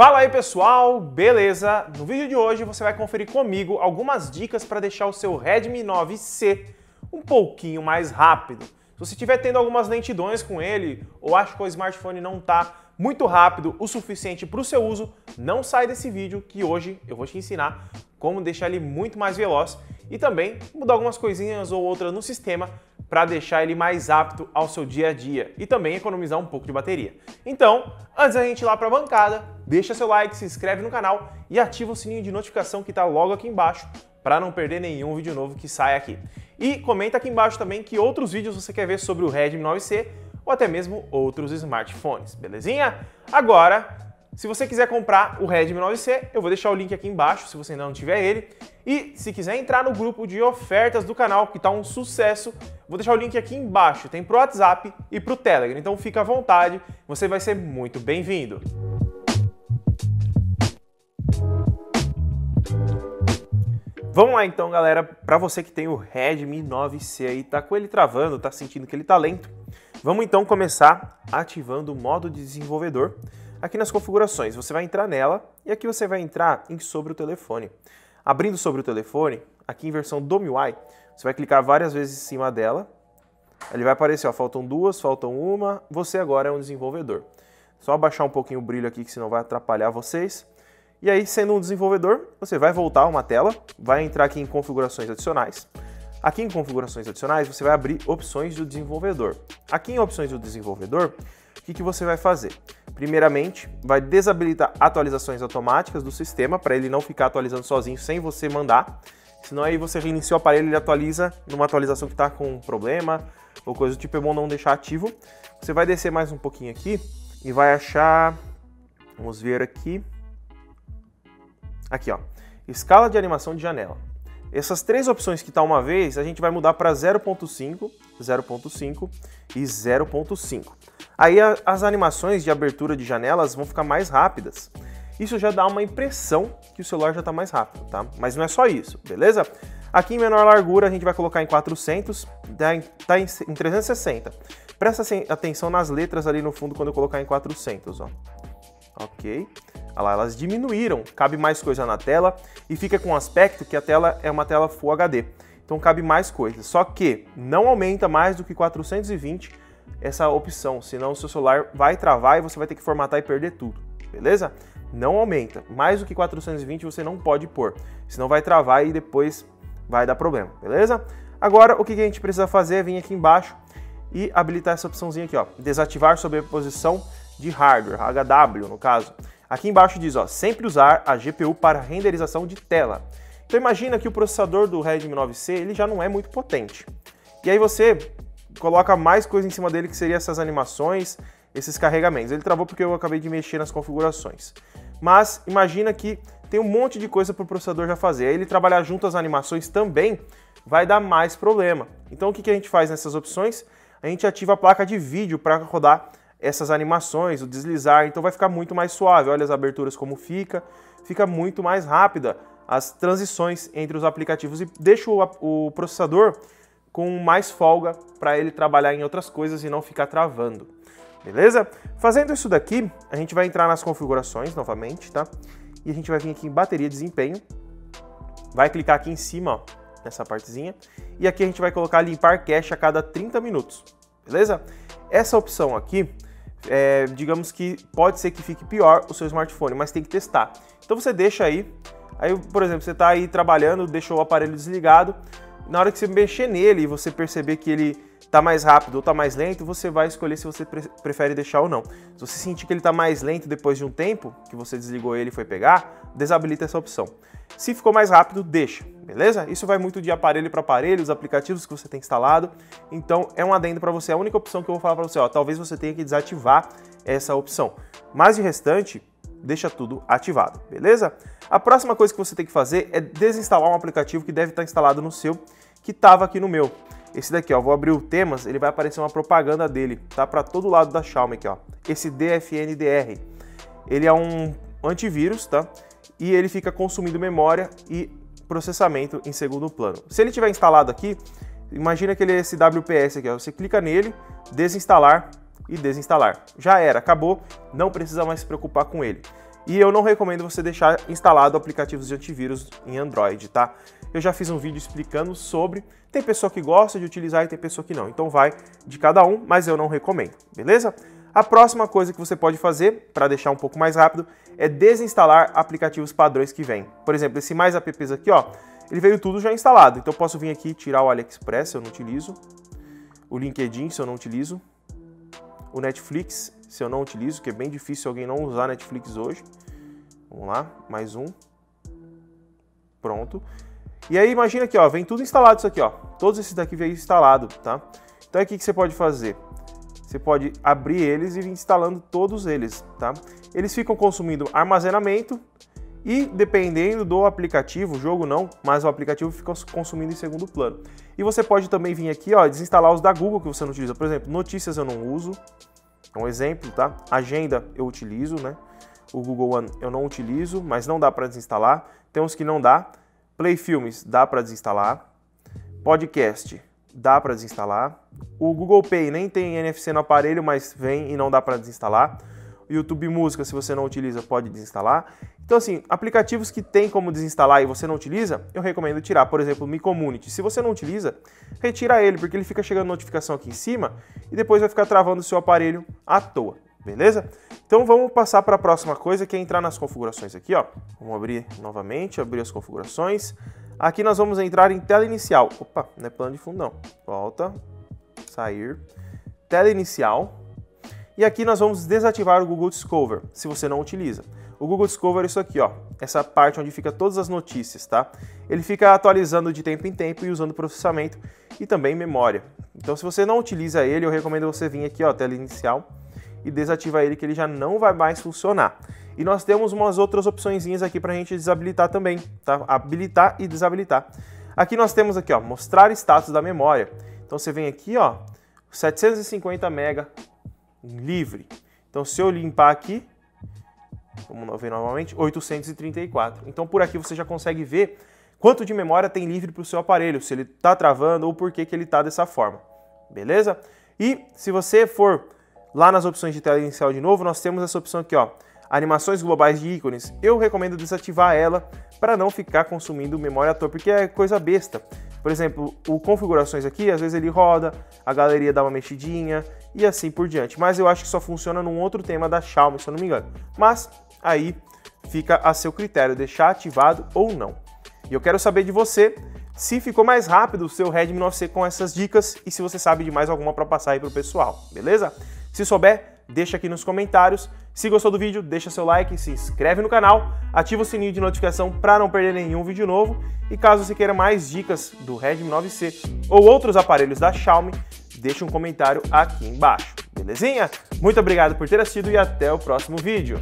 Fala aí pessoal, beleza? No vídeo de hoje você vai conferir comigo algumas dicas para deixar o seu Redmi 9C um pouquinho mais rápido. Se você estiver tendo algumas lentidões com ele ou acha que o smartphone não está muito rápido o suficiente para o seu uso, não sai desse vídeo que hoje eu vou te ensinar como deixar ele muito mais veloz e também mudar algumas coisinhas ou outras no sistema para deixar ele mais apto ao seu dia a dia e também economizar um pouco de bateria. Então, antes da gente ir lá para a bancada, deixa seu like, se inscreve no canal e ativa o sininho de notificação que está logo aqui embaixo para não perder nenhum vídeo novo que sai aqui. E comenta aqui embaixo também que outros vídeos você quer ver sobre o Redmi 9C ou até mesmo outros smartphones, belezinha? Agora, se você quiser comprar o Redmi 9C, eu vou deixar o link aqui embaixo se você ainda não tiver ele. E se quiser entrar no grupo de ofertas do canal, que está um sucesso, vou deixar o link aqui embaixo. Tem pro WhatsApp e pro Telegram, então fica à vontade, você vai ser muito bem-vindo. Vamos lá então, galera, para você que tem o Redmi 9C aí, tá com ele travando, tá sentindo que ele tá lento, vamos então começar ativando o modo de desenvolvedor. Aqui nas configurações, você vai entrar nela e aqui você vai entrar em sobre o telefone. Abrindo sobre o telefone, aqui em versão do MIUI, você vai clicar várias vezes em cima dela. Ele vai aparecer, ó, faltam duas, faltam uma, você agora é um desenvolvedor. Só abaixar um pouquinho o brilho aqui, que senão vai atrapalhar vocês. E aí, sendo um desenvolvedor, você vai voltar a uma tela, vai entrar aqui em configurações adicionais. Aqui em configurações adicionais, você vai abrir opções do desenvolvedor. Aqui em opções do desenvolvedor, o que você vai fazer? Primeiramente, vai desabilitar atualizações automáticas do sistema, para ele não ficar atualizando sozinho sem você mandar. Senão aí você reinicia o aparelho e ele atualiza numa atualização que está com problema ou coisa do tipo, é bom não deixar ativo. Você vai descer mais um pouquinho aqui e vai achar, vamos ver aqui, aqui ó, escala de animação de janela. Essas três opções que está uma vez, a gente vai mudar para 0.5, 0.5 e 0.5. Aí as animações de abertura de janelas vão ficar mais rápidas. Isso já dá uma impressão que o celular já está mais rápido, tá? Mas não é só isso, beleza? Aqui em menor largura a gente vai colocar em 400, tá em 360. Presta atenção nas letras ali no fundo quando eu colocar em 400, ó. Ok. Olha lá, elas diminuíram, cabe mais coisa na tela e fica com um aspecto que a tela é uma tela Full HD. Então cabe mais coisa, só que não aumenta mais do que 420 essa opção, senão o seu celular vai travar e você vai ter que formatar e perder tudo, beleza? Não aumenta, mais do que 420 você não pode pôr, senão vai travar e depois vai dar problema, beleza? Agora o que a gente precisa fazer é vir aqui embaixo e habilitar essa opçãozinha aqui, ó, desativar sobreposição de hardware, HW no caso. Aqui embaixo diz, ó, sempre usar a GPU para renderização de tela. Então imagina que o processador do Redmi 9C ele já não é muito potente. E aí você coloca mais coisa em cima dele que seria essas animações, esses carregamentos. Ele travou porque eu acabei de mexer nas configurações. Mas imagina que tem um monte de coisa para o processador já fazer. Aí ele trabalhar junto as animações também vai dar mais problema. Então o que a gente faz nessas opções? A gente ativa a placa de vídeo para rodar essas animações, o deslizar, então vai ficar muito mais suave. Olha as aberturas como fica muito mais rápida as transições entre os aplicativos e deixa o processador com mais folga para ele trabalhar em outras coisas e não ficar travando, beleza? Fazendo isso daqui, a gente vai entrar nas configurações novamente, tá? E a gente vai vir aqui em bateria e desempenho, vai clicar aqui em cima, ó, nessa partezinha, e aqui a gente vai colocar limpar cache a cada 30 minutos, beleza? Essa opção aqui, digamos que pode ser que fique pior o seu smartphone, mas tem que testar. Então você deixa aí, por exemplo, você está aí trabalhando, deixou o aparelho desligado, na hora que você mexer nele e você perceber que ele está mais rápido ou está mais lento, você vai escolher se você prefere deixar ou não. Se você sentir que ele está mais lento depois de um tempo, que você desligou ele e foi pegar, desabilita essa opção. Se ficou mais rápido, deixa, beleza? Isso vai muito de aparelho para aparelho, os aplicativos que você tem instalado, então é um adendo para você. A única opção que eu vou falar para você, ó, talvez você tenha que desativar essa opção, mas de restante, deixa tudo ativado, beleza? A próxima coisa que você tem que fazer é desinstalar um aplicativo que deve estar instalado no seu, que estava aqui no meu. Esse daqui, ó, vou abrir o temas, ele vai aparecer uma propaganda dele, tá para todo lado da Xiaomi aqui, ó. Esse DFNDR, ele é um antivírus, tá? E ele fica consumindo memória e processamento em segundo plano. Se ele estiver instalado aqui, imagina que ele é esse WPS aqui, ó. Você clica nele, desinstalar e desinstalar. Já era, acabou, não precisa mais se preocupar com ele. E eu não recomendo você deixar instalado aplicativos de antivírus em Android, tá? Eu já fiz um vídeo explicando sobre, tem pessoa que gosta de utilizar e tem pessoa que não, então vai de cada um, mas eu não recomendo, beleza? A próxima coisa que você pode fazer, para deixar um pouco mais rápido, é desinstalar aplicativos padrões que vêm. Por exemplo, esse Mais Apps aqui, ó, ele veio tudo já instalado, então eu posso vir aqui e tirar o AliExpress, se eu não utilizo, o LinkedIn, se eu não utilizo, o Netflix, se eu não utilizo, que é bem difícil alguém não usar Netflix hoje. Vamos lá, mais um. Pronto. E aí imagina aqui, ó, vem tudo instalado isso aqui, ó. Todos esses daqui veio instalado, tá? Então aqui que você pode fazer? Você pode abrir eles e vir instalando todos eles, tá? Eles ficam consumindo armazenamento e dependendo do aplicativo, o jogo não, mas o aplicativo fica consumindo em segundo plano. E você pode também vir aqui, ó, desinstalar os da Google que você não utiliza. Por exemplo, notícias eu não uso, é um exemplo, tá? Agenda eu utilizo, né? O Google One eu não utilizo, mas não dá para desinstalar. Tem uns que não dá. Play Filmes dá para desinstalar. Podcast dá para desinstalar. O Google Pay nem tem NFC no aparelho, mas vem e não dá para desinstalar. O YouTube Música, se você não utiliza, pode desinstalar. Então assim, aplicativos que tem como desinstalar e você não utiliza, eu recomendo tirar. Por exemplo, o Mi Community. Se você não utiliza, retira ele, porque ele fica chegando notificação aqui em cima e depois vai ficar travando o seu aparelho à toa, beleza? Então vamos passar para a próxima coisa, que é entrar nas configurações aqui, ó. Vamos abrir novamente, abrir as configurações. Aqui nós vamos entrar em tela inicial. Opa, não é plano de fundo não. Volta, sair, tela inicial. E aqui nós vamos desativar o Google Discover, se você não utiliza. O Google Discover é isso aqui, ó, essa parte onde fica todas as notícias, tá? Ele fica atualizando de tempo em tempo e usando processamento e também memória. Então se você não utiliza ele, eu recomendo você vir aqui, ó, tela inicial, e desativar ele, que ele já não vai mais funcionar. E nós temos umas outras opçõezinhas aqui para a gente desabilitar também, tá? Habilitar e desabilitar. Aqui nós temos aqui, ó, mostrar status da memória. Então você vem aqui, ó, 750 MB livre. Então se eu limpar aqui, vamos ver novamente, 834. Então por aqui você já consegue ver quanto de memória tem livre para o seu aparelho, se ele está travando ou por que ele está dessa forma, beleza? E se você for lá nas opções de tela inicial de novo, nós temos essa opção aqui, ó, animações globais de ícones. Eu recomendo desativar ela para não ficar consumindo memória à toa, porque é coisa besta. Por exemplo, o configurações aqui, às vezes ele roda, a galeria dá uma mexidinha e assim por diante. Mas eu acho que só funciona num outro tema da Xiaomi, se eu não me engano. Mas aí fica a seu critério, deixar ativado ou não. E eu quero saber de você se ficou mais rápido o seu Redmi 9C com essas dicas e se você sabe de mais alguma para passar aí pro pessoal, beleza? Se souber, deixa aqui nos comentários. Se gostou do vídeo, deixa seu like, se inscreve no canal, ativa o sininho de notificação para não perder nenhum vídeo novo. E caso você queira mais dicas do Redmi 9C ou outros aparelhos da Xiaomi, deixa um comentário aqui embaixo, belezinha? Muito obrigado por ter assistido e até o próximo vídeo.